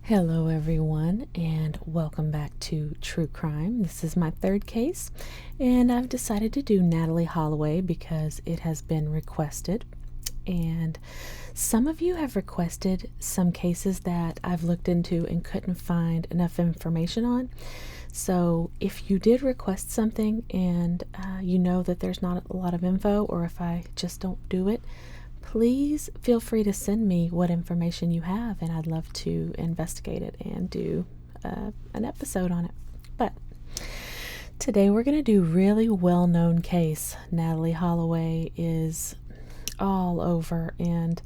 Hello, everyone, and welcome back to True Crime. This is my third case, and I've decided to do Natalee Holloway because it has been requested. And some of you have requested some cases that I've looked into and couldn't find enough information on. So if you did request something and you know that there's not a lot of info, or if I just don't do it, please feel free to send me what information you have, and I'd love to investigate it and do an episode on it. But today we're going to do a really well-known case. Natalee Holloway is all over, and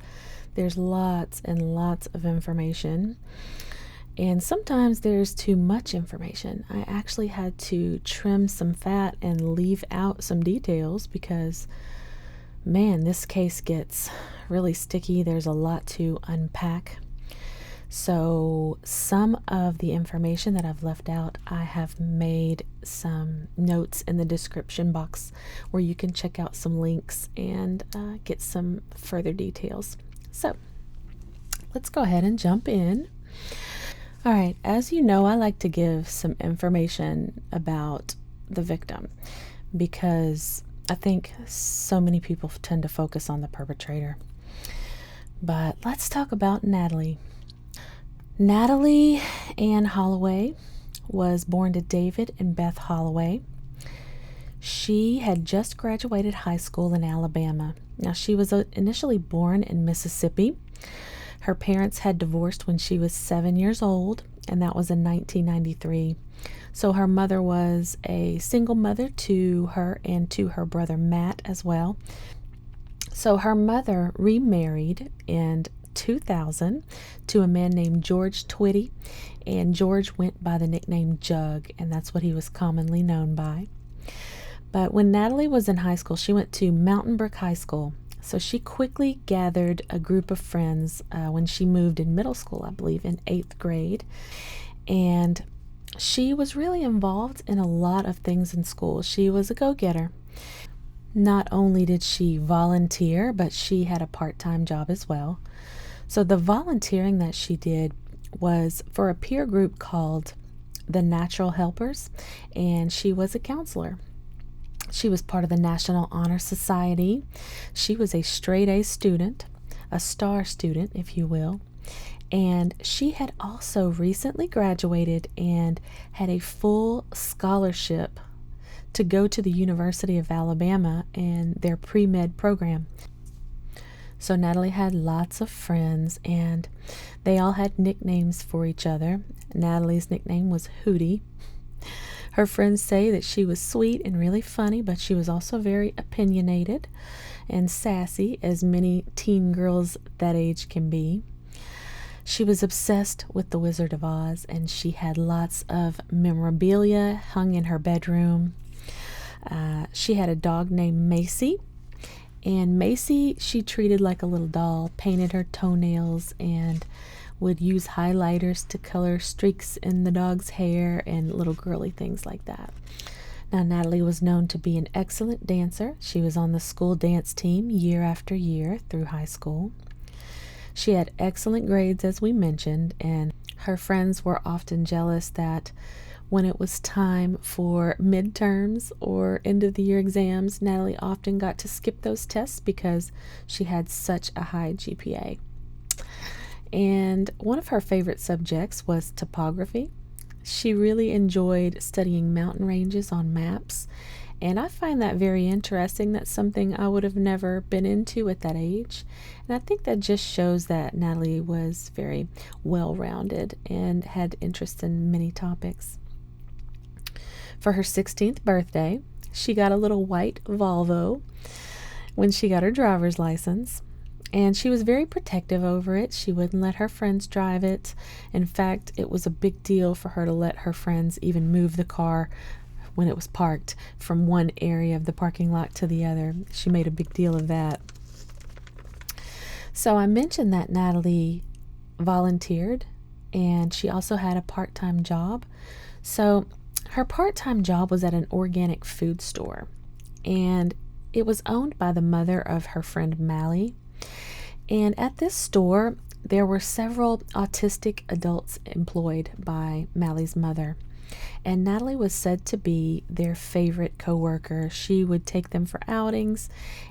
there's lots and lots of information. And sometimes there's too much information. I actually had to trim some fat and leave out some details because man, this case gets really sticky. There's a lot to unpack. So some of the information that I've left out, I have made some notes in the description box where you can check out some links and get some further details. So let's go ahead and jump in. All right, as you know, I like to give some information about the victim because I think so many people tend to focus on the perpetrator. But let's talk about Natalee. Natalee Ann Holloway was born to David and Beth Holloway. She had just graduated high school in Alabama. Now, she was initially born in Mississippi. Her parents had divorced when she was 7 years old, and that was in 1993. So her mother was a single mother to her and to her brother Matt as well. So her mother remarried in 2000 to a man named George Twitty, and George went by the nickname Jug, and that's what he was commonly known by. But when Natalee was in high school, she went to Mountain Brook High School. So she quickly gathered a group of friends when she moved in middle school, I believe in 8th grade. And she was really involved in a lot of things in school. She was a go-getter. Not only did she volunteer, but she had a part-time job as well. So the volunteering that she did was for a peer group called the Natural Helpers, and she was a counselor. She was part of the National Honor Society. She was a straight-A student, a star student, if you will. And she had also recently graduated and had a full scholarship to go to the University of Alabama and their pre-med program. So Natalee had lots of friends, and they all had nicknames for each other. Natalee's nickname was Hootie. Her friends say that she was sweet and really funny, but she was also very opinionated and sassy, as many teen girls that age can be. She was obsessed with The Wizard of Oz, and she had lots of memorabilia hung in her bedroom. She had a dog named Macy, and Macy she treated like a little doll, painted her toenails, and would use highlighters to color streaks in the dog's hair and little girly things like that. Now, Natalee was known to be an excellent dancer. She was on the school dance team year after year through high school. She had excellent grades, as we mentioned, and her friends were often jealous that when it was time for midterms or end-of-the-year exams, Natalee often got to skip those tests because she had such a high GPA. And one of her favorite subjects was topography. She really enjoyed studying mountain ranges on maps, and I find that very interesting. That's something I would have never been into at that age. And I think that just shows that Natalee was very well-rounded and had interest in many topics. For her 16th birthday, she got a little white Volvo when she got her driver's license. And she was very protective over it. She wouldn't let her friends drive it. In fact, it was a big deal for her to let her friends even move the car when it was parked from one area of the parking lot to the other. She made a big deal of that. So I mentioned that Natalee volunteered, and she also had a part-time job. So her part-time job was at an organic food store, and it was owned by the mother of her friend Mally. And at this store, There were several autistic adults employed by Mally's mother, and Natalee was said to be their favorite coworker. She would take them for outings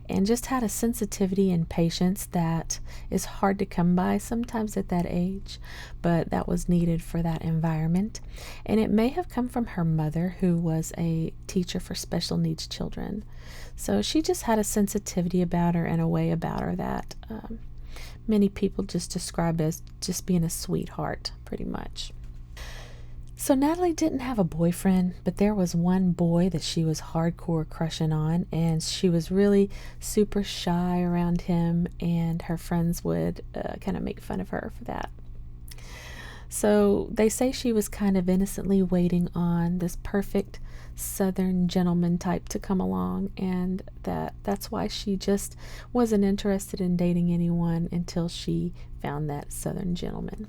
and just had a sensitivity and patience that is hard to come by sometimes at that age, but that was needed for that environment. And it may have come from her mother, who was a teacher for special needs children. So she just had a sensitivity about her and a way about her that many people just describe as just being a sweetheart, pretty much. So Natalee didn't have a boyfriend, but there was one boy that she was hardcore crushing on, and she was really super shy around him, and her friends would kind of make fun of her for that. So they say she was kind of innocently waiting on this perfect Southern gentleman type to come along, and that's why she just wasn't interested in dating anyone until she found that Southern gentleman.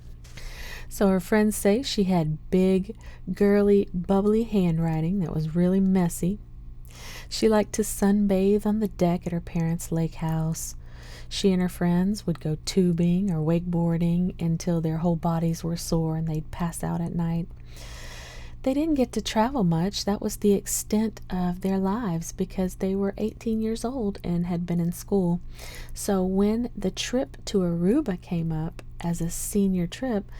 So her friends say she had big, girly, bubbly handwriting that was really messy. She liked to sunbathe on the deck at her parents' lake house. She and her friends would go tubing or wakeboarding until their whole bodies were sore and they'd pass out at night. They didn't get to travel much. That was the extent of their lives because they were 18 years old and had been in school. So when the trip to Aruba came up as a senior trip,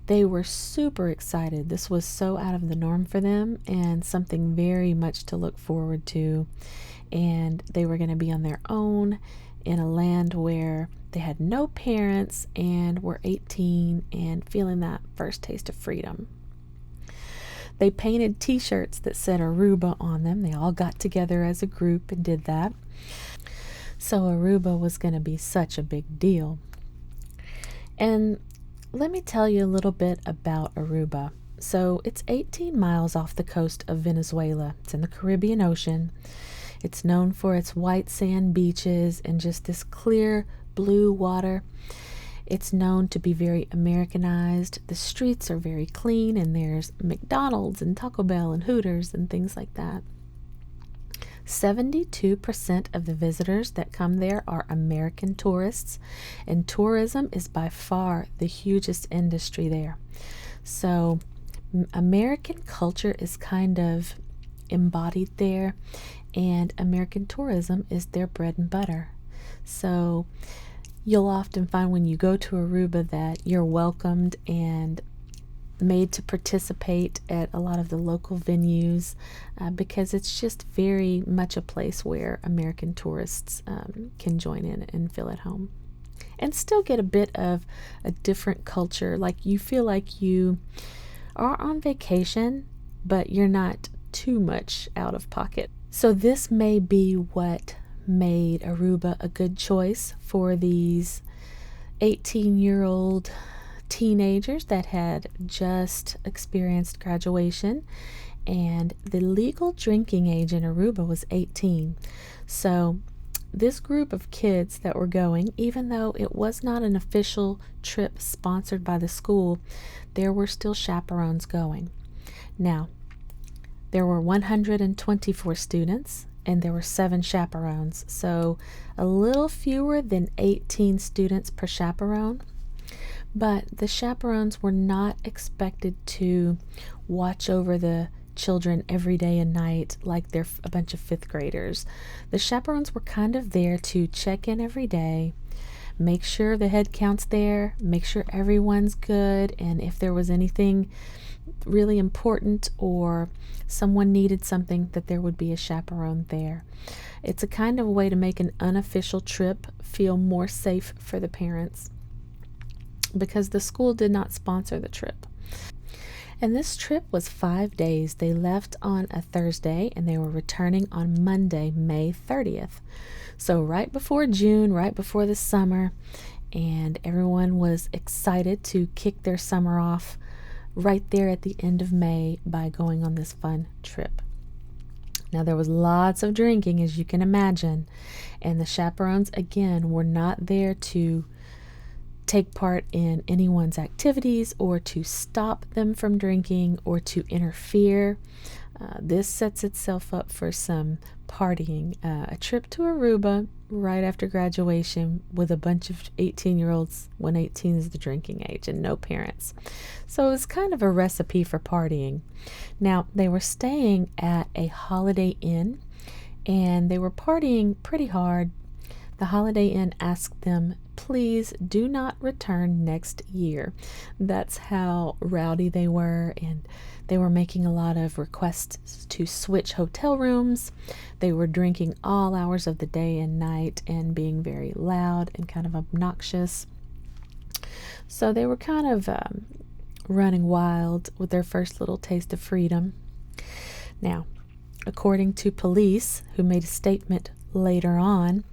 they were super excited. This was so out of the norm for them and something very much to look forward to. And they were going to be on their own in a land where they had no parents and were 18 and feeling that first taste of freedom. They painted t-shirts that said Aruba on them. They all got together as a group and did that. So Aruba was going to be such a big deal. And let me tell you a little bit about Aruba. So it's 18 miles off the coast of Venezuela. It's in the Caribbean Ocean. It's known for its white sand beaches and just this clear blue water. It's known to be very Americanized. The streets are very clean, and there's McDonald's and Taco Bell and Hooters and things like that. 72% of the visitors that come there are American tourists, and tourism is by far the hugest industry there. So American culture is kind of embodied there, and American tourism is their bread and butter. So you'll often find when you go to Aruba that you're welcomed and made to participate at a lot of the local venues because it's just very much a place where American tourists can join in and feel at home and still get a bit of a different culture. Like you feel like you are on vacation, but you're not too much out of pocket. So this may be what made Aruba a good choice for these 18-year-old teenagers that had just experienced graduation, and the legal drinking age in Aruba was 18. So this group of kids that were going, even though it was not an official trip sponsored by the school, there were still chaperones going. Now, there were 124 students and there were 7 chaperones, so a little fewer than 18 students per chaperone. But the chaperones were not expected to watch over the children every day and night like they're a bunch of 5th graders. The chaperones were kind of there to check in every day, make sure the head count's there, make sure everyone's good, and if there was anything really important or someone needed something, that there would be a chaperone there. It's a kind of way to make an unofficial trip feel more safe for the parents, because the school did not sponsor the trip. And this trip was 5 days. They left on a Thursday and they were returning on Monday, May 30th. So right before June, right before the summer, and everyone was excited to kick their summer off right there at the end of May by going on this fun trip. Now there was lots of drinking, as you can imagine, and the chaperones again were not there to take part in anyone's activities or to stop them from drinking or to interfere. This sets itself up for some partying. A trip to Aruba right after graduation with a bunch of 18-year-olds when 18 is the drinking age and no parents. So it's kind of a recipe for partying. Now, they were staying at a Holiday Inn and they were partying pretty hard. The Holiday Inn asked them, please do not return next year. That's how rowdy they were, and they were making a lot of requests to switch hotel rooms. They were drinking all hours of the day and night and being very loud and kind of obnoxious. So they were kind of running wild with their first little taste of freedom. Now, according to police, who made a statement later on,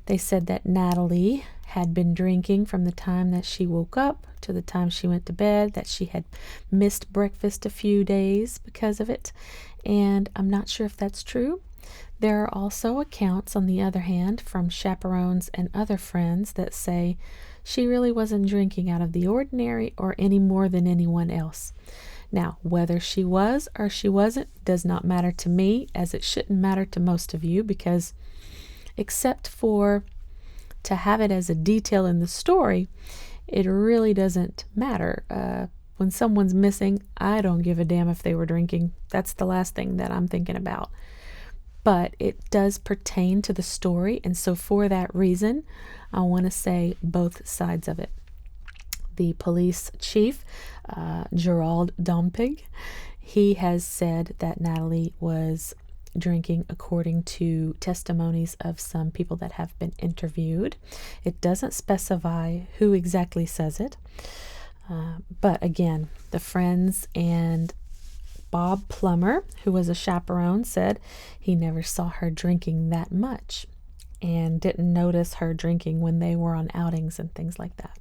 they said that Natalee had been drinking from the time that she woke up to the time she went to bed, that she had missed breakfast a few days because of it, and I'm not sure if that's true. There are also accounts, on the other hand, from chaperones and other friends that say she really wasn't drinking out of the ordinary or any more than anyone else. Now, whether she was or she wasn't does not matter to me, as it shouldn't matter to most of you, because except for to have it as a detail in the story, it really doesn't matter. When someone's missing, I don't give a damn if they were drinking. That's the last thing that I'm thinking about. But it does pertain to the story, and so for that reason, I want to say both sides of it. The police chief, Gerald Dompig, he has said that Natalee was drinking according to testimonies of some people that have been interviewed. It doesn't specify who exactly says it. But again, the friends and Bob Plummer, who was a chaperone, said he never saw her drinking that much and didn't notice her drinking when they were on outings and things like that.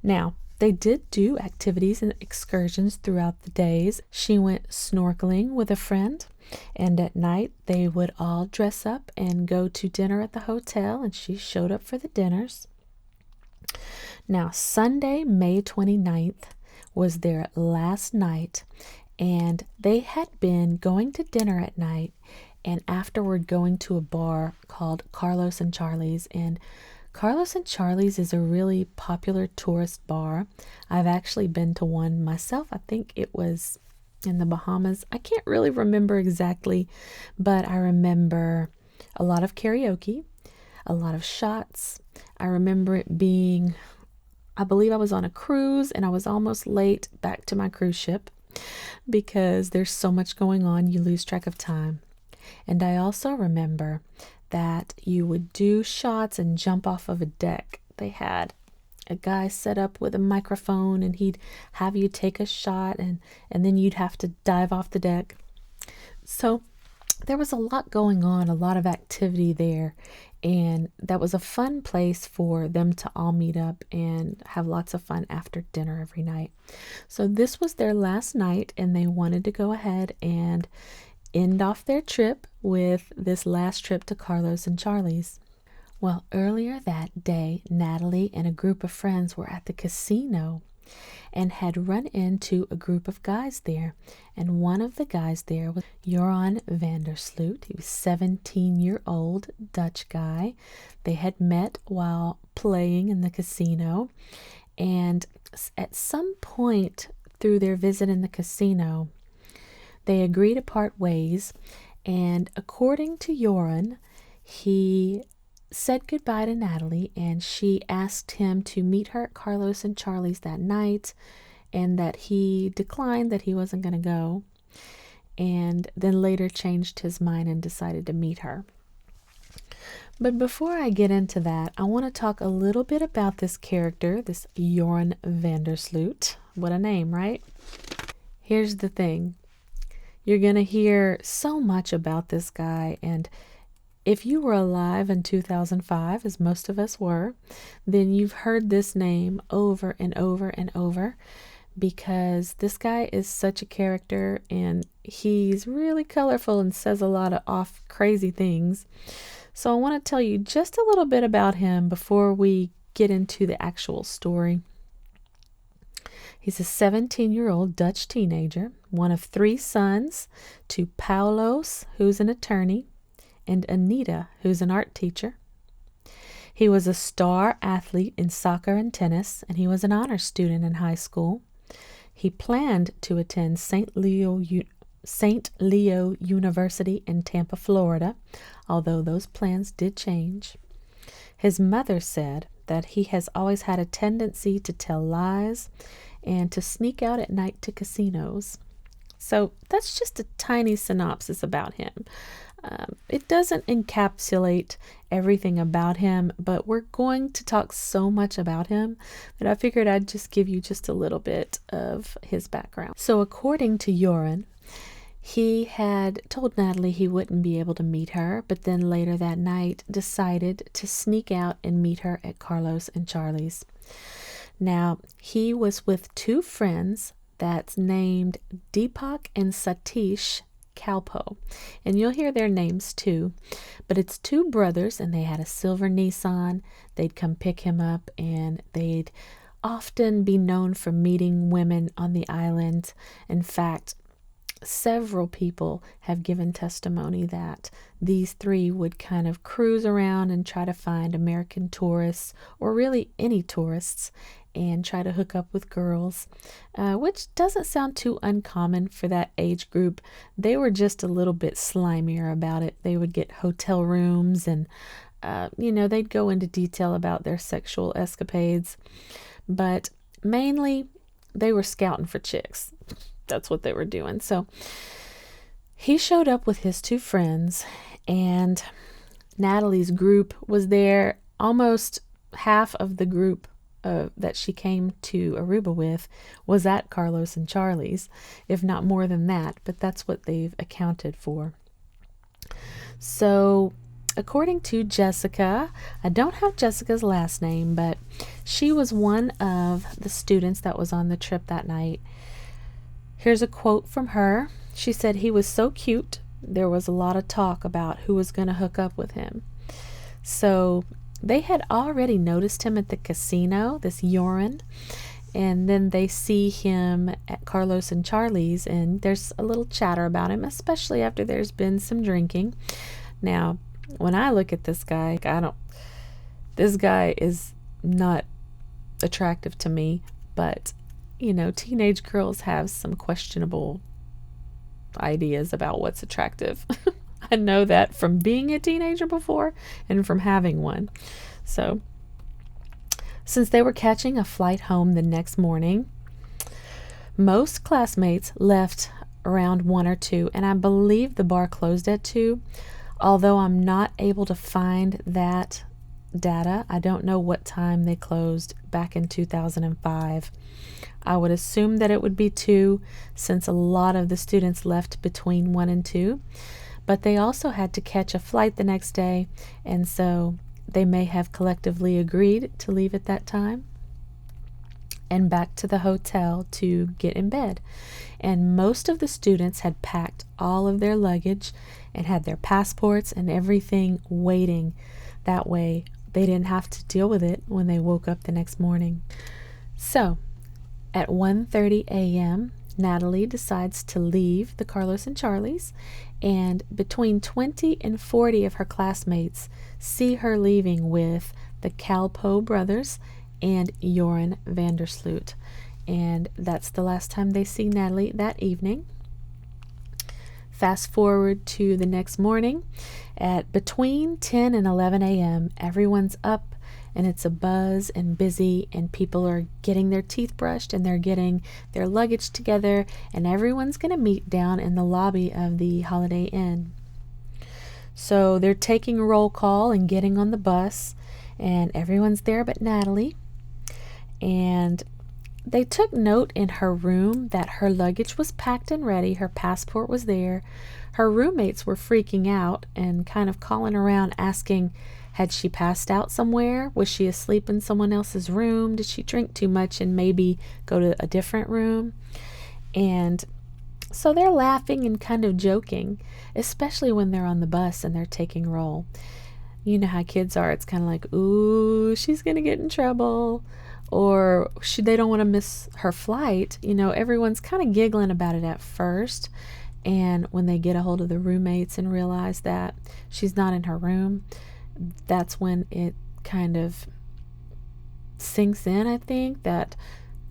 Now, they did do activities and excursions throughout the days. She went snorkeling with a friend, and at night they would all dress up and go to dinner at the hotel, and she showed up for the dinners. Now, Sunday, May 29th was their last night, and they had been going to dinner at night and afterward going to a bar called Carlos and Charlie's. And Carlos and Charlie's is a really popular tourist bar. I've actually been to one myself. I think it was in the Bahamas. I can't really remember exactly, but I remember a lot of karaoke, a lot of shots. I remember it being, I believe I was on a cruise and I was almost late back to my cruise ship because there's so much going on, you lose track of time. And I also remember that you would do shots and jump off of a deck. They had a guy set up with a microphone and he'd have you take a shot and then you'd have to dive off the deck. So there was a lot going on, a lot of activity there, and that was a fun place for them to all meet up and have lots of fun after dinner every night. So this was their last night, and they wanted to go ahead and end off their trip with this last trip to Carlos and Charlie's. Well, earlier that day, Natalee and a group of friends were at the casino and had run into a group of guys there. And one of the guys there was Joran Vandersloot. He was a 17-year-old Dutch guy. They had met while playing in the casino. And at some point through their visit in the casino, they agreed to part ways. And according to Joran, he said goodbye to Natalee, and she asked him to meet her at Carlos and Charlie's that night, and that he declined, that he wasn't going to go, and then later changed his mind and decided to meet her. But before I get into that, I want to talk a little bit about this character, this Joran Vandersloot. What a name, right? Here's the thing. You're going to hear so much about this guy, and if you were alive in 2005, as most of us were, then you've heard this name over and over and over, because this guy is such a character and he's really colorful and says a lot of crazy things. So I want to tell you just a little bit about him before we get into the actual story. He's a 17-year-old Dutch teenager one of three sons, to Paulos, who's an attorney, and Anita, who's an art teacher. He was a star athlete in soccer and tennis, and he was an honor student in high school. He planned to attend St. Leo University in Tampa, Florida, although those plans did change. His mother said that he has always had a tendency to tell lies and to sneak out at night to casinos. So that's just a tiny synopsis about him. It doesn't encapsulate everything about him, but we're going to talk so much about him that I figured I'd just give you just a little bit of his background. So according to Joran, he had told Natalee he wouldn't be able to meet her, but then later that night decided to sneak out and meet her at Carlos and Charlie's. Now, he was with two friends that's named Deepak and Satish Kalpo, and you'll hear their names too, but it's two brothers, and they had a silver Nissan. They'd come pick him up, and they'd often be known for meeting women on the island. In fact, several people have given testimony that these three would kind of cruise around and try to find American tourists, or really any tourists, and try to hook up with girls, which doesn't sound too uncommon for that age group. They were just a little bit slimier about it. They would get hotel rooms and, they'd go into detail about their sexual escapades. But mainly, they were scouting for chicks. That's what they were doing. So he showed up with his two friends, and Natalee's group was there. Almost half of the group that she came to Aruba with was at Carlos and Charlie's, if not more than that, but that's what they've accounted for. So according to Jessica, I don't have Jessica's last name, but she was one of the students that was on the trip that night. Here's a quote from her. She said, "He was so cute. There was a lot of talk about who was going to hook up with him." So they had already noticed him at the casino, this Joran, and then they see him at Carlos and Charlie's, and there's a little chatter about him, especially after there's been some drinking. Now, when I look at this guy, this guy is not attractive to me, but teenage girls have some questionable ideas about what's attractive. I know that from being a teenager before and from having one. So, since they were catching a flight home the next morning, most classmates left around 1 or 2, and I believe the bar closed at 2, although I'm not able to find that data. I don't know what time they closed back in 2005. I would assume that it would be 2, since a lot of the students left between 1 and 2. But they also had to catch a flight the next day, and so they may have collectively agreed to leave at that time and back to the hotel to get in bed. And most of the students had packed all of their luggage and had their passports and everything waiting. That way they didn't have to deal with it when they woke up the next morning. So at 1:30 a.m., Natalee decides to leave the Carlos and Charlie's, and between 20 and 40 of her classmates see her leaving with the Kalpo brothers and Joran Vandersloot. And that's the last time they see Natalee that evening. Fast forward to the next morning. At between 10 and 11 a.m., everyone's up, and it's a buzz and busy, and people are getting their teeth brushed, and they're getting their luggage together, and everyone's going to meet down in the lobby of the Holiday Inn. So they're taking roll call and getting on the bus, and everyone's there but Natalee. And they took note in her room that her luggage was packed and ready, her passport was there. Her roommates were freaking out and kind of calling around asking, had she passed out somewhere? Was she asleep in someone else's room? Did she drink too much and maybe go to a different room? And so they're laughing and kind of joking, especially when they're on the bus and they're taking roll. You know how kids are. It's kind of like, ooh, she's going to get in trouble. or they don't want to miss her flight. Everyone's kind of giggling about it at first. And when they get a hold of the roommates and realize that she's not in her room, that's when it kind of sinks in, I think, that,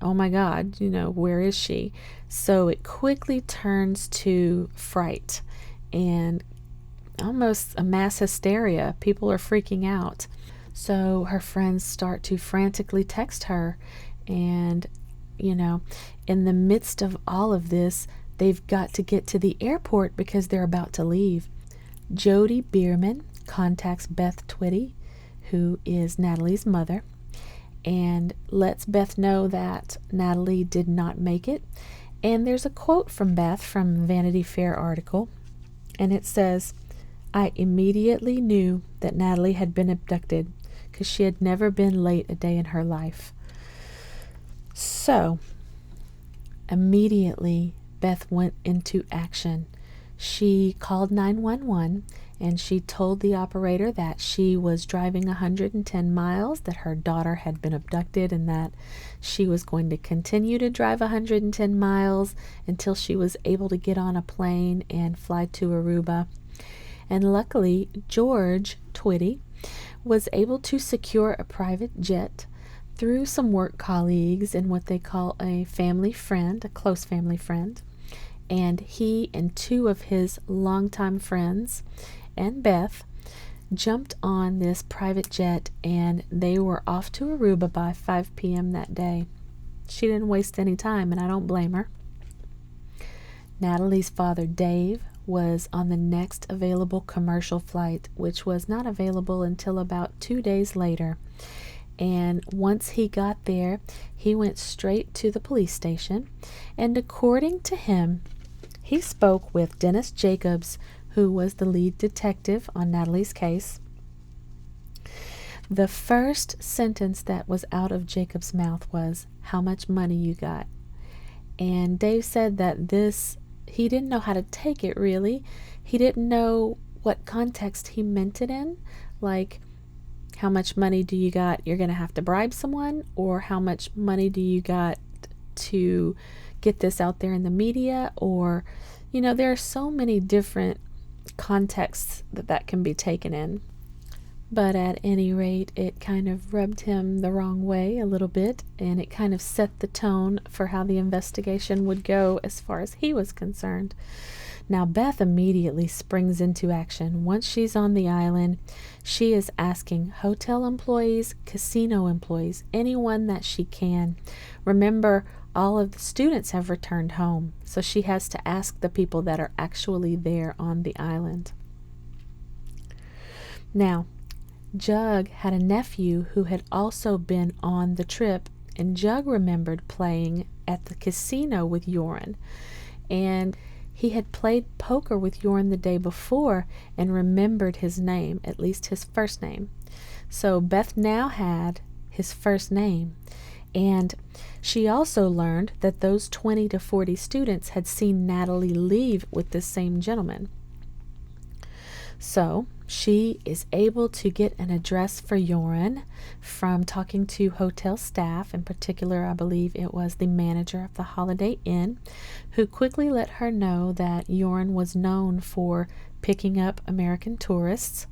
oh my God, where is she? So it quickly turns to fright and almost a mass hysteria. People are freaking out. So her friends start to frantically text her. And, in the midst of all of this, they've got to get to the airport because they're about to leave. Jody Bierman contacts Beth Twitty, who is Natalee's mother, and lets Beth know that Natalee did not make it. And there's a quote from Beth from Vanity Fair article, and it says, "I immediately knew that Natalee had been abducted because she had never been late a day in her life." So, immediately, Beth went into action. She called 911 and she told the operator that she was driving 110 miles, that her daughter had been abducted, and that she was going to continue to drive 110 miles until she was able to get on a plane and fly to Aruba. And luckily, George Twitty was able to secure a private jet through some work colleagues and what they call a family friend, a close family friend. And he and two of his longtime friends and Beth jumped on this private jet, and they were off to Aruba by 5 p.m. that day. She didn't waste any time, and I don't blame her. Natalee's father, Dave, was on the next available commercial flight, which was not available until about 2 days later. And once he got there, he went straight to the police station, and according to him, he spoke with Dennis Jacobs, who was the lead detective on Natalee's case. The first sentence that was out of Jacobs' mouth was, "How much money you got?" And Dave said that he didn't know how to take it, really. He didn't know what context he meant it in, like, how much money do you got? You're going to have to bribe someone? Or how much money do you got to get this out there in the media? Or, there are so many different contexts that can be taken in. But at any rate, it kind of rubbed him the wrong way a little bit, and it kind of set the tone for how the investigation would go as far as he was concerned. Now, Beth immediately springs into action. Once she's on the island, she is asking hotel employees, casino employees, anyone that she can. Remember, all of the students have returned home, so she has to ask the people that are actually there on the island. Now, Jug had a nephew who had also been on the trip, and Jug remembered playing at the casino with Yoren. And he had played poker with Yoren the day before and remembered his name, at least his first name. So Beth now had his first name. And she also learned that those 20 to 40 students had seen Natalee leave with this same gentleman. So she is able to get an address for Yoren from talking to hotel staff. In particular, I believe it was the manager of the Holiday Inn, who quickly let her know that Yoren was known for picking up American tourists.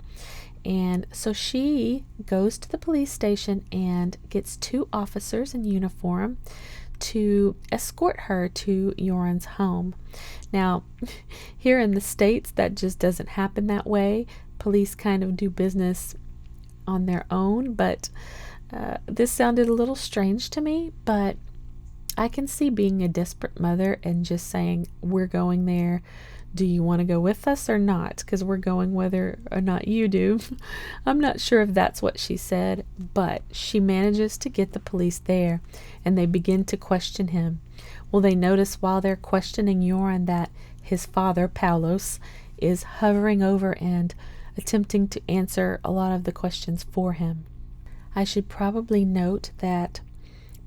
And so she goes to the police station and gets 2 officers in uniform to escort her to Yoren's home. Now, here in the States, that just doesn't happen that way. Police kind of do business on their own, but this sounded a little strange to me, but I can see being a desperate mother and just saying, we're going there. Do you want to go with us or not? Because we're going whether or not you do. I'm not sure if that's what she said, but she manages to get the police there, and they begin to question him. Well, they notice while they're questioning Yoren that his father, Paulos, is hovering over and attempting to answer a lot of the questions for him. I should probably note that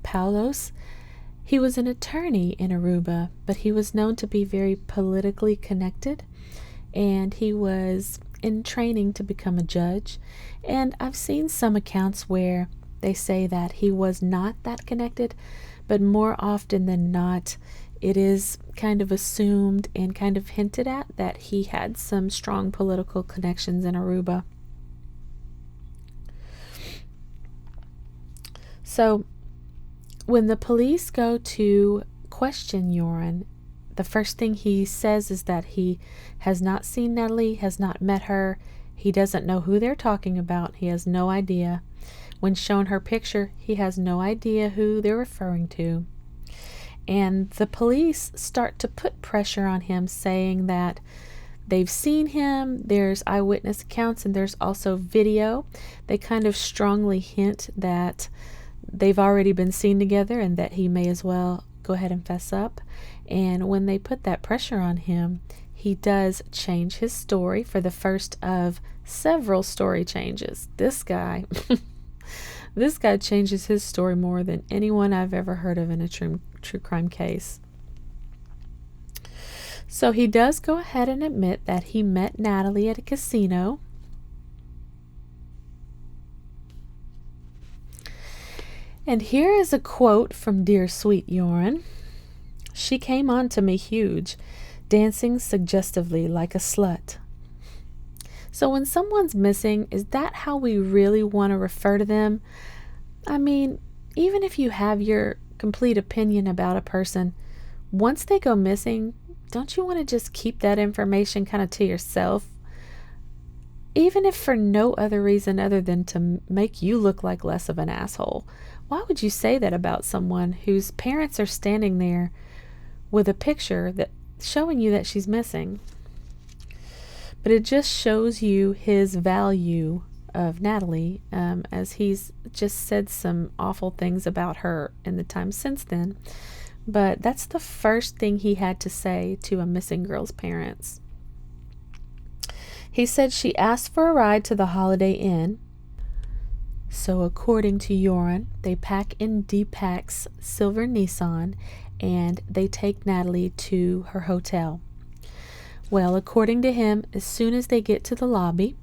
Paulos, he was an attorney in Aruba, but he was known to be very politically connected, and he was in training to become a judge. And I've seen some accounts where they say that he was not that connected, but more often than not, it is kind of assumed and kind of hinted at that he had some strong political connections in Aruba. So when the police go to question Joran, the first thing he says is that he has not seen Natalee, has not met her. He doesn't know who they're talking about. He has no idea. When shown her picture, he has no idea who they're referring to. And the police start to put pressure on him, saying that they've seen him, there's eyewitness accounts, and there's also video. They kind of strongly hint that they've already been seen together and that he may as well go ahead and fess up. And when they put that pressure on him, he does change his story for the first of several story changes. This guy changes his story more than anyone I've ever heard of in a true crime case. So he does go ahead and admit that he met Natalee at a casino. And here is a quote from Dear Sweet Joran. She came on to me huge, dancing suggestively like a slut. So when someone's missing, is that how we really want to refer to them? I mean, even if you have your complete opinion about a person, once they go missing, don't you want to just keep that information kind of to yourself? Even if for no other reason other than to make you look like less of an asshole. Why would you say that about someone whose parents are standing there with a picture that showing you that she's missing? But it just shows you his value of Natalee, as he's just said some awful things about her in the time since then. But that's the first thing he had to say to a missing girl's parents. He said she asked for a ride to the Holiday Inn. So according to Joran, they pack in Deepak's silver Nissan and they take Natalee to her hotel. Well, according to him, as soon as they get to the lobby,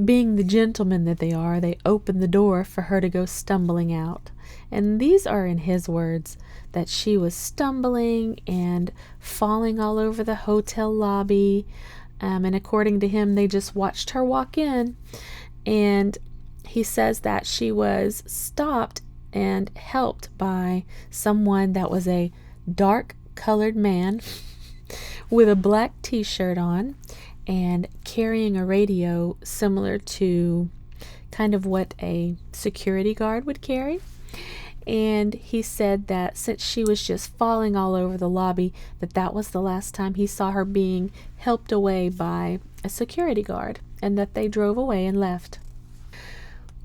being the gentlemen that they are, they open the door for her to go stumbling out. And these are in his words, that she was stumbling and falling all over the hotel lobby. And according to him, they just watched her walk in. And he says that she was stopped and helped by someone that was a dark colored man with a black t-shirt on and carrying a radio similar to kind of what a security guard would carry. And he said that since she was just falling all over the lobby, that was the last time he saw her being helped away by a security guard, and that they drove away and left.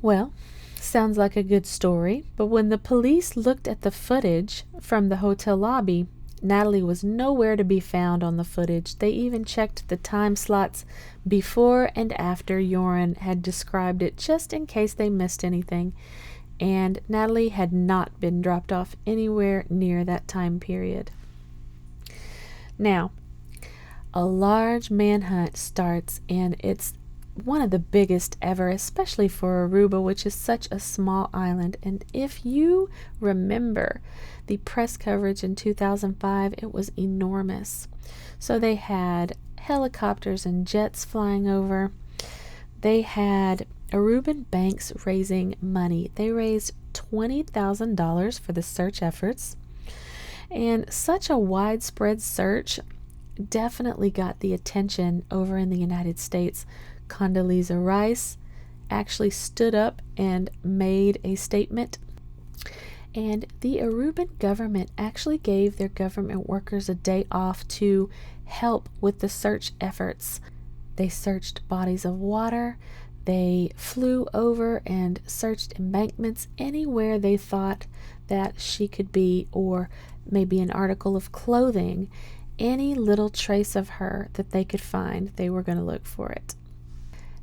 Well, sounds like a good story, but when the police looked at the footage from the hotel lobby, Natalee was nowhere to be found on the footage. They even checked the time slots before and after Joran had described it, just in case they missed anything. And Natalee had not been dropped off anywhere near that time period. Now, a large manhunt starts, and it's one of the biggest ever, especially for Aruba, which is such a small island. And if you remember the press coverage in 2005, it was enormous. So they had helicopters and jets flying over. They had Aruban banks raising money. They raised $20,000 for the search efforts. And such a widespread search definitely got the attention over in the United States. Condoleezza Rice actually stood up and made a statement. And the Aruban government actually gave their government workers a day off to help with the search efforts. They searched bodies of water. They flew over and searched embankments anywhere they thought that she could be, or maybe an article of clothing. Any little trace of her that they could find, they were going to look for it.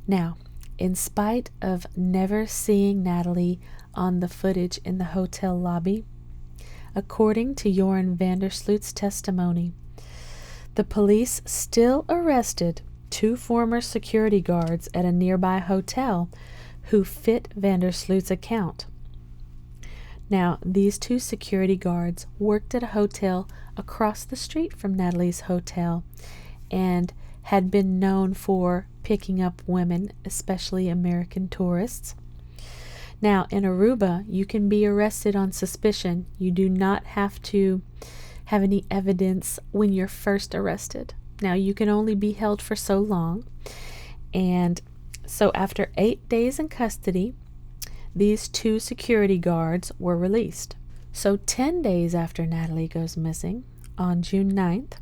Now, in spite of never seeing Natalee on the footage in the hotel lobby, according to Joran Vandersloot's testimony, the police still arrested 2 former security guards at a nearby hotel who fit Vandersloot's account. Now, these two security guards worked at a hotel across the street from Natalee's hotel and had been known for picking up women, especially American tourists. Now, in Aruba, you can be arrested on suspicion. You do not have to have any evidence when you're first arrested. Now, you can only be held for so long. And so after 8 days in custody, these two security guards were released. So 10 days after Natalee goes missing, on June 9th,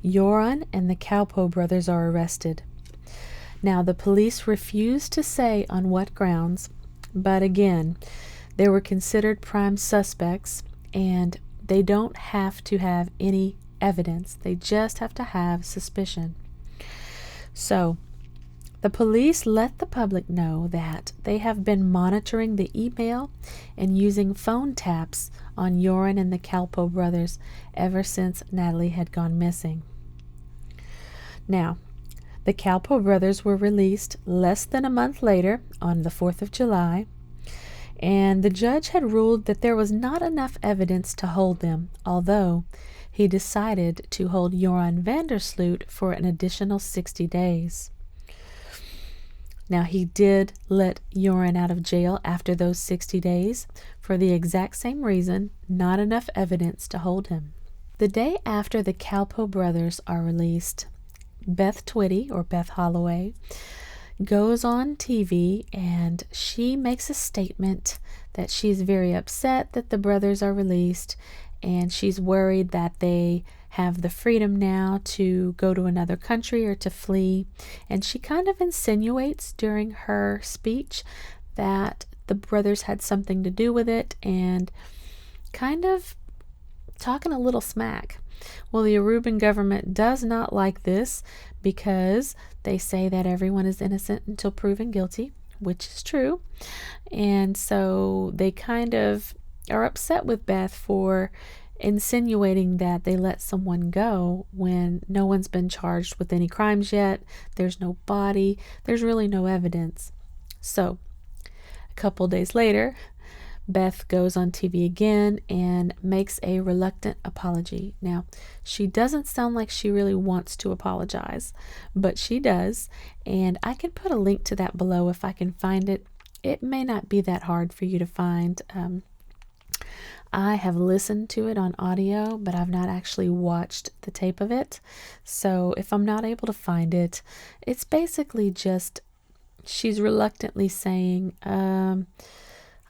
Joran and the Kalpoe brothers are arrested. Now, the police refused to say on what grounds, but again, they were considered prime suspects, and they don't have to have any evidence. They just have to have suspicion. So, the police let the public know that they have been monitoring the email and using phone taps on Joran and the Kalpoe brothers ever since Natalee had gone missing. Now, the Kalpoe brothers were released less than a month later on the 4th of July, and the judge had ruled that there was not enough evidence to hold them, although he decided to hold Joran Vandersloot for an additional 60 days. Now, he did let Joran out of jail after those 60 days for the exact same reason, not enough evidence to hold him. The day after the Kalpoe brothers are released, Beth Twitty, or Beth Holloway, goes on TV and she makes a statement that she's very upset that the brothers are released, and she's worried that they have the freedom now to go to another country or to flee. And she kind of insinuates during her speech that the brothers had something to do with it, and kind of talking a little smack. Well, the Aruban government does not like this because they say that everyone is innocent until proven guilty, which is true. And so they kind of are upset with Beth for insinuating that they let someone go when no one's been charged with any crimes yet. There's no body. There's really no evidence. So a couple days later, Beth goes on TV again and makes a reluctant apology. Now, she doesn't sound like she really wants to apologize, but she does, and I can put a link to that below if I can find it. It may not be that hard for you to find. I have listened to it on audio, but I've not actually watched the tape of it. So if I'm not able to find it, it's basically just she's reluctantly saying,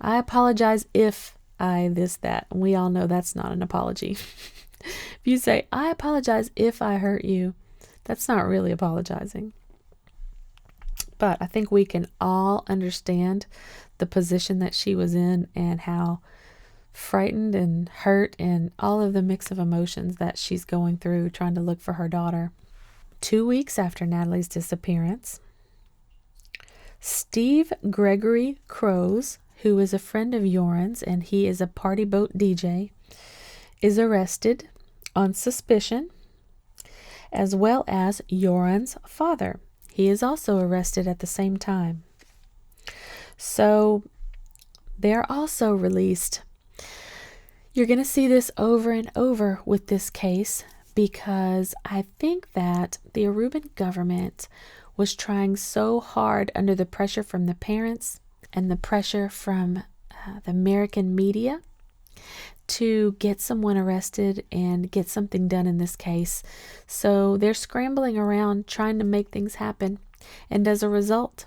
I apologize if I this, that. And we all know that's not an apology. If you say, I apologize if I hurt you, that's not really apologizing. But I think we can all understand the position that she was in and how frightened and hurt and all of the mix of emotions that she's going through trying to look for her daughter. 2 weeks after Natalee's disappearance, Steve Gregory Crows, who is a friend of Joran's and he is a party boat DJ, is arrested on suspicion, as well as Joran's father. He is also arrested at the same time. So they're also released. You're going to see this over and over with this case because I think that the Aruban government was trying so hard under the pressure from the parents and the pressure from the American media to get someone arrested and get something done in this case. So they're scrambling around trying to make things happen. And as a result,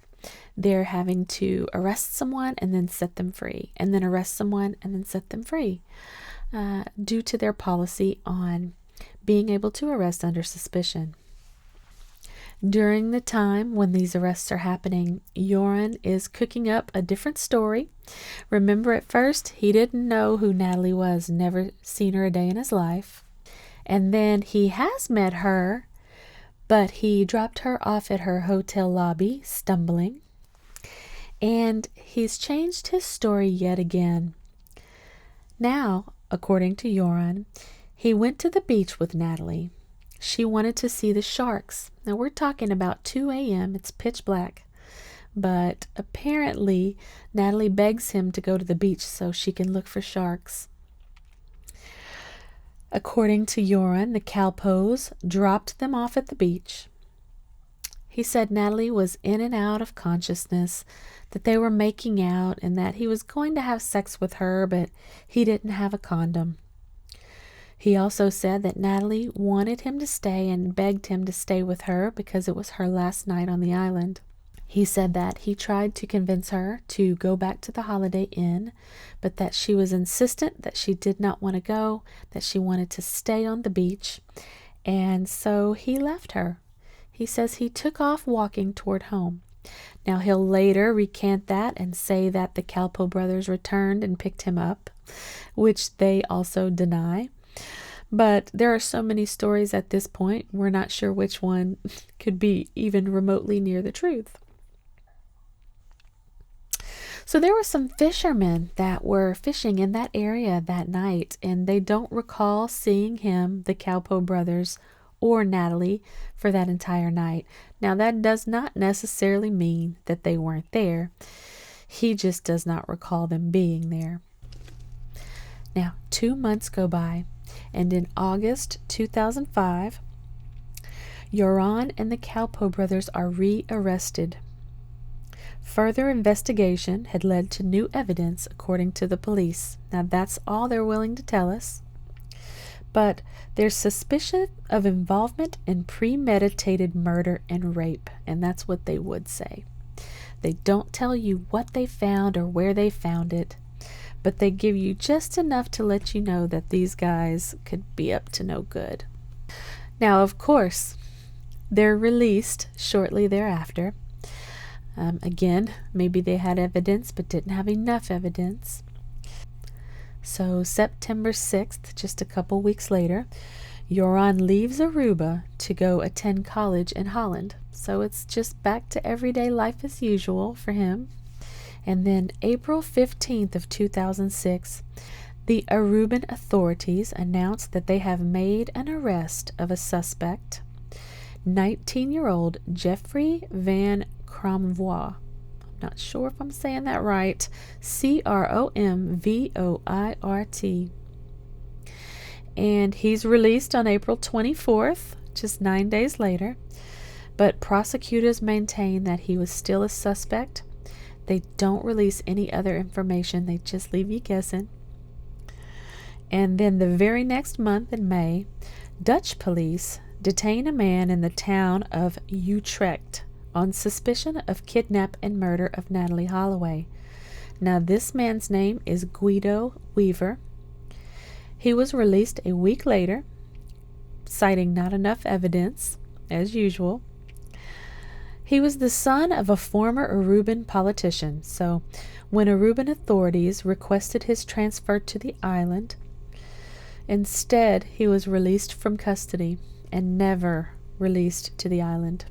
they're having to arrest someone and then set them free, and then arrest someone and then set them free, due to their policy on being able to arrest under suspicion. During the time when these arrests are happening, Joran is cooking up a different story. Remember, at first, he didn't know who Natalee was, never seen her a day in his life. And then he has met her, but he dropped her off at her hotel lobby, stumbling. And he's changed his story yet again. Now, according to Joran, he went to the beach with Natalee. She wanted to see the sharks. Now, we're talking about 2 a.m. It's pitch black. but apparently Natalee begs him to go to the beach so she can look for sharks. According to Joran, the Kalpos dropped them off at the beach. He said Natalee was in and out of consciousness, that they were making out, and that he was going to have sex with her, but he didn't have a condom. He also said that Natalee wanted him to stay and begged him to stay with her because it was her last night on the island. He said that he tried to convince her to go back to the Holiday Inn, but that she was insistent that she did not want to go, that she wanted to stay on the beach, and so he left her. He says he took off walking toward home. Now, he'll later recant that and say that the Kalpo brothers returned and picked him up, which they also deny. But there are so many stories at this point, we're not sure which one could be even remotely near the truth. So there were some fishermen that were fishing in that area that night, and they don't recall seeing him, the Kalpo brothers, or Natalee for that entire night. Now, that does not necessarily mean that they weren't there. He just does not recall them being there. Now, 2 months go by, and in August 2005, Joran and the Kalpo brothers are rearrested. Further investigation had led to new evidence, according to the police. Now, that's all they're willing to tell us. But there's suspicion of involvement in premeditated murder and rape, and that's what they would say. They don't tell you what they found or where they found it, but they give you just enough to let you know that these guys could be up to no good. Now, of course, they're released shortly thereafter. Again, maybe they had evidence but didn't have enough evidence. So September 6th, just a couple weeks later, Joran leaves Aruba to go attend college in Holland. So it's just back to everyday life as usual for him. And then April 15th of 2006, the Aruban authorities announced that they have made an arrest of a suspect, 19-year-old Jeffrey Van Cromvoy. Not sure if I'm saying that right. Cromvoirt. And he's released on April 24th, just 9 days later. But prosecutors maintain that he was still a suspect. They don't release any other information. They just leave you guessing. And then the very next month in May, Dutch police detain a man in the town of Utrecht on suspicion of kidnap and murder of Natalee Holloway. Now, this man's name is Guido Weaver. He was released a week later, citing not enough evidence, as usual. He was the son of a former Aruban politician, so when Aruban authorities requested his transfer to the island, instead he was released from custody and never released to the island.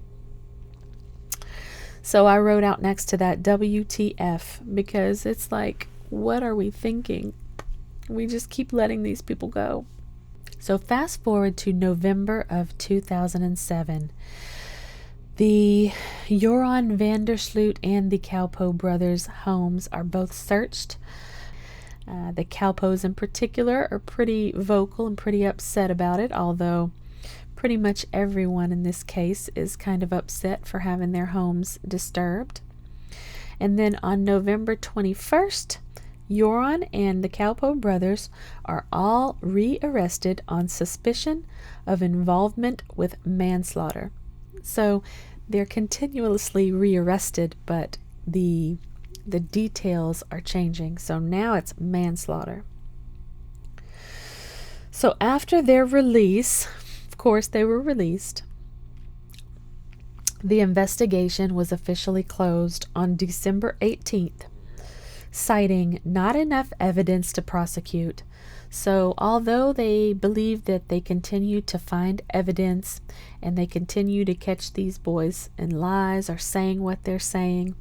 So I wrote out next to that WTF, because it's like, what are we thinking? We just keep letting these people go. So fast forward to November of 2007. The Joran Vandersloot and the Kalpo brothers' homes are both searched. The Kalpos in particular are pretty vocal and pretty upset about it, although pretty much everyone in this case is kind of upset for having their homes disturbed. And then on November 21st, Joran and the Kalpo brothers are all rearrested on suspicion of involvement with manslaughter. So they're continuously rearrested, but the details are changing. So now it's manslaughter. So after their release, of course they were released, the investigation was officially closed on December 18th, citing not enough evidence to prosecute. So although they believe that they continue to find evidence and they continue to catch these boys in lies or saying what they're saying,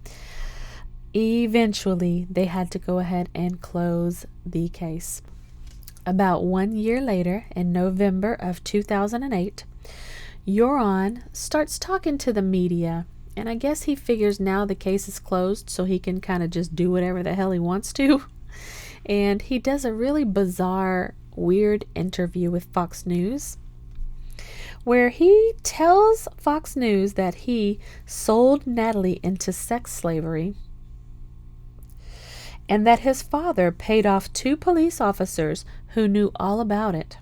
eventually they had to go ahead and close the case. About 1 year later, in November of 2008, Joran starts talking to the media And I guess he figures now the case is closed, so he can kind of just do whatever the hell he wants to. And he does a really bizarre, weird interview with Fox News, where he tells Fox News that he sold Natalee into sex slavery and that his father paid off 2 police officers who knew all about it.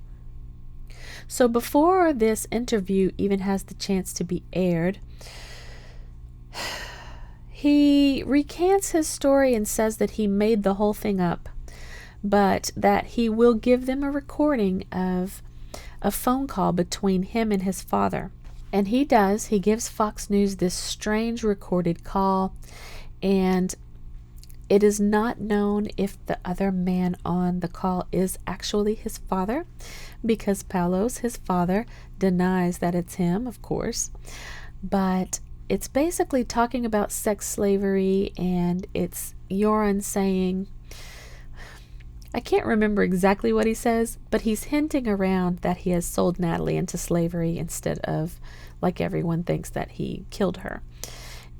So before this interview even has the chance to be aired, he recants his story and says that he made the whole thing up, but that he will give them a recording of a phone call between him and his father. And he does. He gives Fox News this strange recorded call, and it is not known if the other man on the call is actually his father, because Paulos, his father, denies that it's him, of course. But it's basically talking about sex slavery, and it's Joran saying, I can't remember exactly what he says, but he's hinting around that he has sold Natalee into slavery instead of, like everyone thinks, that he killed her.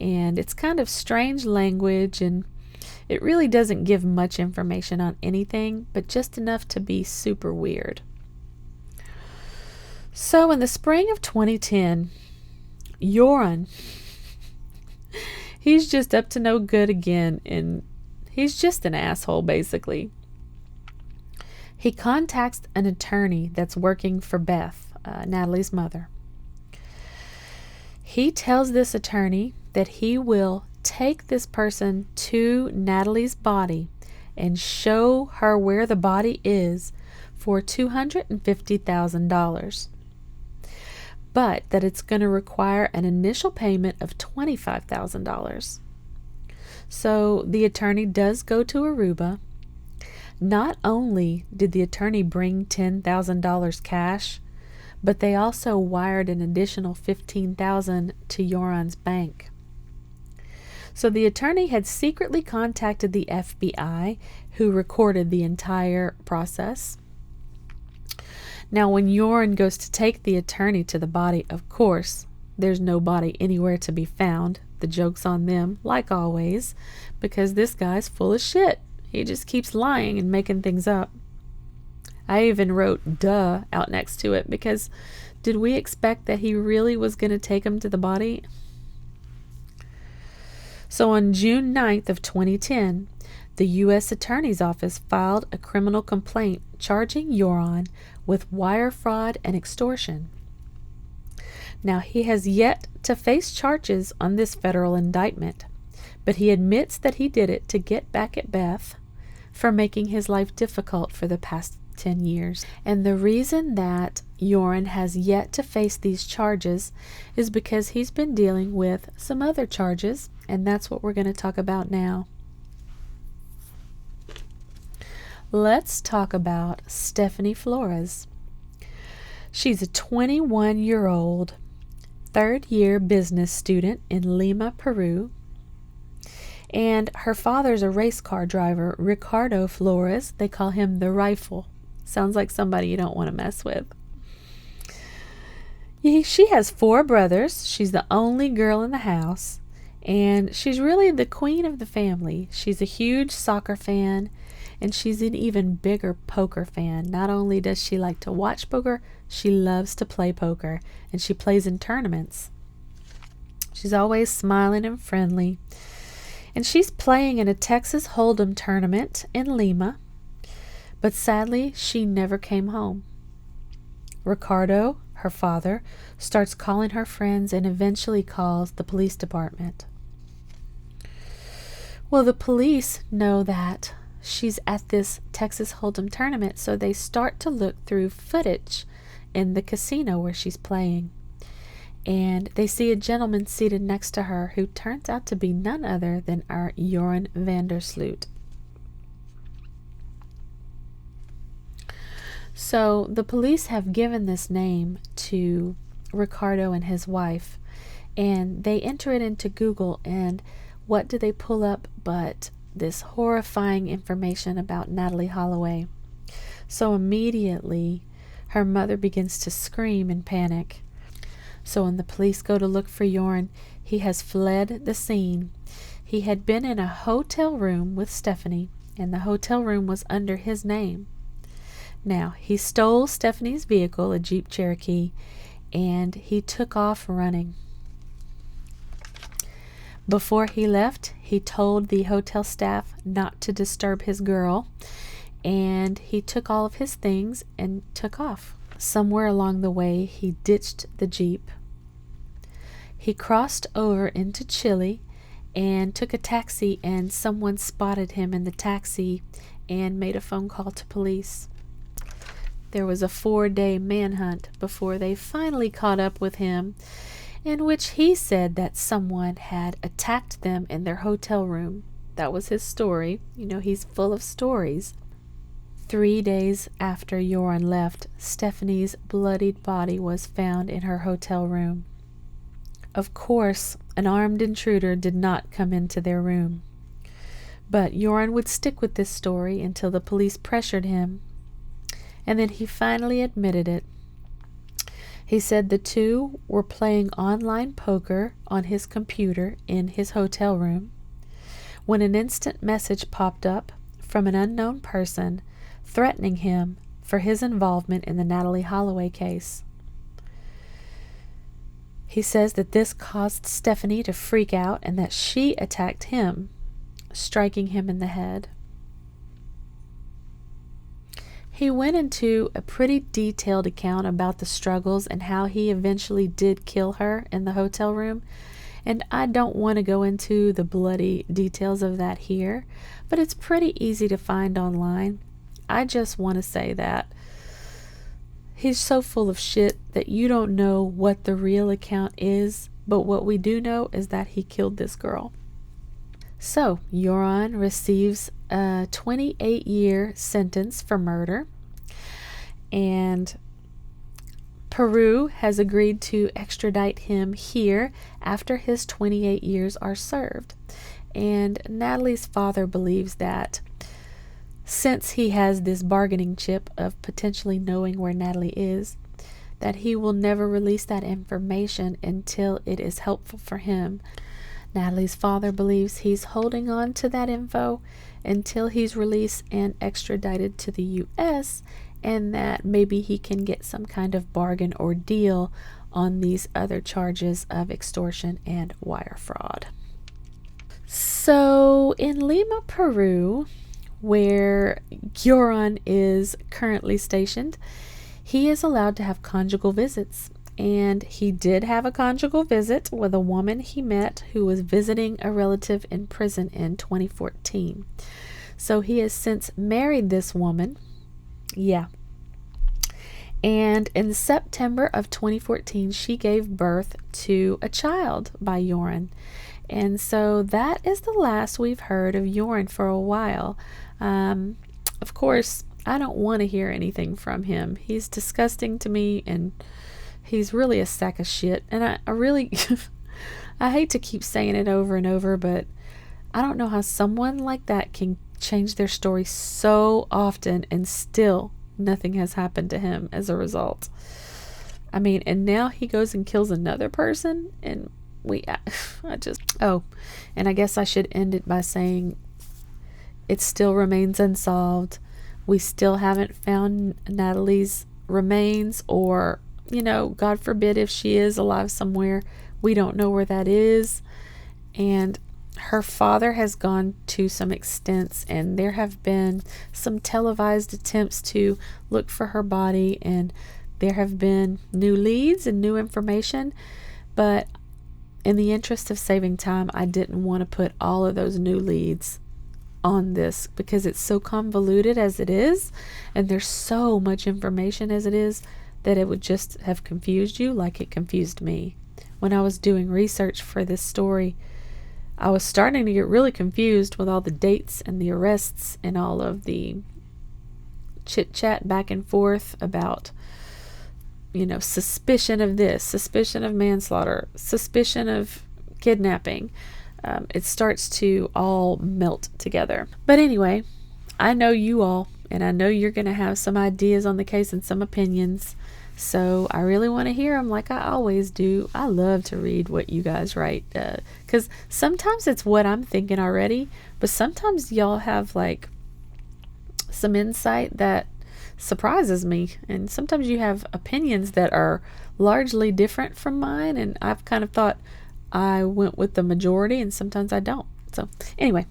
And it's kind of strange language, and it really doesn't give much information on anything, but just enough to be super weird. So in the spring of 2010, Joran, he's just up to no good again, and he's just an asshole, basically. He contacts an attorney that's working for Beth, Natalee's mother. He tells this attorney that he will take this person to Natalee's body and show her where the body is for $250,000. But that it's going to require an initial payment of $25,000. So the attorney does go to Aruba. Not only did the attorney bring $10,000 cash, but they also wired an additional $15,000 to Joran's bank. So the attorney had secretly contacted the FBI, who recorded the entire process. Now, when Joran goes to take the attorney to the body, of course, there's no body anywhere to be found. The joke's on them, like always, because this guy's full of shit. He just keeps lying and making things up. I even wrote "duh" out next to it, because did we expect that he really was going to take him to the body? So on June 9th of 2010, the U.S. Attorney's Office filed a criminal complaint charging Joran with wire fraud and extortion. Now, he has yet to face charges on this federal indictment, but he admits that he did it to get back at Beth for making his life difficult for the past 10 years. And the reason that Joran has yet to face these charges is because he's been dealing with some other charges, and that's what we're going to talk about now. Let's talk about Stephanie Flores. She's a 21-year-old third-year business student in Lima, Peru. And her father's a race car driver, Ricardo Flores. They call him the Rifle. Sounds like somebody you don't want to mess with. She has 4 brothers. She's the only girl in the house. And she's really the queen of the family. She's a huge soccer fan, and she's an even bigger poker fan. Not only does she like to watch poker, she loves to play poker, and she plays in tournaments. She's always smiling and friendly. And she's playing in a Texas Hold'em tournament in Lima, but sadly, she never came home. Ricardo, her father, starts calling her friends and eventually calls the police department. Well, the police know that she's at this Texas Hold'em tournament, so they start to look through footage in the casino where she's playing. And they see a gentleman seated next to her who turns out to be none other than our Joran van der Sloot. So the police have given this name to Ricardo and his wife, and they enter it into Google, and what do they pull up but this horrifying information about Natalee Holloway. So immediately her mother begins to scream in panic. So when the police go to look for Joran, he has fled the scene. He had been in a hotel room with Stephanie, and the hotel room was under his name. Now, he stole Stephanie's vehicle, a Jeep Cherokee, and he took off running. Before he left, he told the hotel staff not to disturb his girl, and he took all of his things and took off. Somewhere along the way, he ditched the Jeep. He crossed over into Chile and took a taxi, and someone spotted him in the taxi and made a phone call to police. There was a 4-day manhunt before they finally caught up with him, in which he said that someone had attacked them in their hotel room. That was his story. You know, he's full of stories. 3 days after Joran left, Stephanie's bloodied body was found in her hotel room. Of course, an armed intruder did not come into their room. But Joran would stick with this story until the police pressured him, and then he finally admitted it. He said the two were playing online poker on his computer in his hotel room when an instant message popped up from an unknown person threatening him for his involvement in the Natalee Holloway case. He says that this caused Stephanie to freak out and that she attacked him, striking him in the head. He went into a pretty detailed account about the struggles and how he eventually did kill her in the hotel room. And I don't want to go into the bloody details of that here, but it's pretty easy to find online. I just want to say that he's so full of shit that you don't know what the real account is, but what we do know is that he killed this girl. So, Joran receives a 28-year sentence for murder, and Peru has agreed to extradite him here after his 28 years are served. And Natalee's father believes that since he has this bargaining chip of potentially knowing where Natalee is, that he will never release that information until it is helpful for him. Natalee's father believes he's holding on to that info until he's released and extradited to the U.S., and that maybe he can get some kind of bargain or deal on these other charges of extortion and wire fraud. So in Lima, Peru, where Joran is currently stationed, he is allowed to have conjugal visits. And he did have a conjugal visit with a woman he met who was visiting a relative in prison in 2014. So he has since married this woman. Yeah. And in September of 2014, she gave birth to a child by Joran. And so that is the last we've heard of Joran for a while. Of course, I don't want to hear anything from him. He's disgusting to me, and he's really a sack of shit. And I really, I hate to keep saying it over and over, but I don't know how someone like that can change their story so often and still nothing has happened to him as a result. I mean, and now he goes and kills another person, and and I guess I should end it by saying it still remains unsolved. We still haven't found Natalee's remains, or, you know, God forbid if she is alive somewhere, we don't know where that is. And her father has gone to some extents, and there have been some televised attempts to look for her body, and there have been new leads and new information, but in the interest of saving time, I didn't want to put all of those new leads on this because it's so convoluted as it is, and there's so much information as it is, that it would just have confused you like it confused me. When I was doing research for this story, I was starting to get really confused with all the dates and the arrests and all of the chit-chat back and forth about, you know, suspicion of this, suspicion of manslaughter, suspicion of kidnapping. It starts to all melt together. But anyway, I know you all and I know you're going to have some ideas on the case and some opinions. So I really want to hear them like I always do. I love to read what you guys write, because sometimes it's what I'm thinking already, but sometimes y'all have like some insight that surprises me, and sometimes you have opinions that are largely different from mine, and I've kind of thought I went with the majority, and sometimes I don't. So anyway,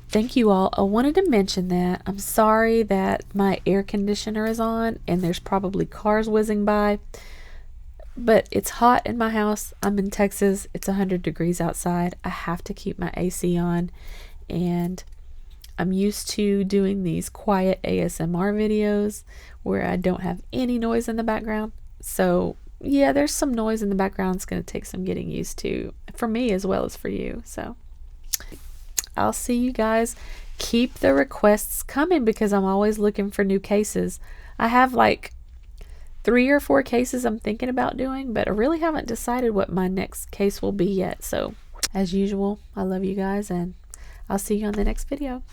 thank you all. I wanted to mention that I'm sorry that my air conditioner is on and there's probably cars whizzing by, but it's hot in my house. I'm in Texas. It's 100 degrees outside. I have to keep my AC on, and I'm used to doing these quiet ASMR videos where I don't have any noise in the background. So yeah, there's some noise in the background. It's going to take some getting used to for me as well as for you. So I'll see you guys. Keep the requests coming because I'm always looking for new cases. I have like 3 or 4 cases I'm thinking about doing, but I really haven't decided what my next case will be yet. So as usual, I love you guys, and I'll see you on the next video.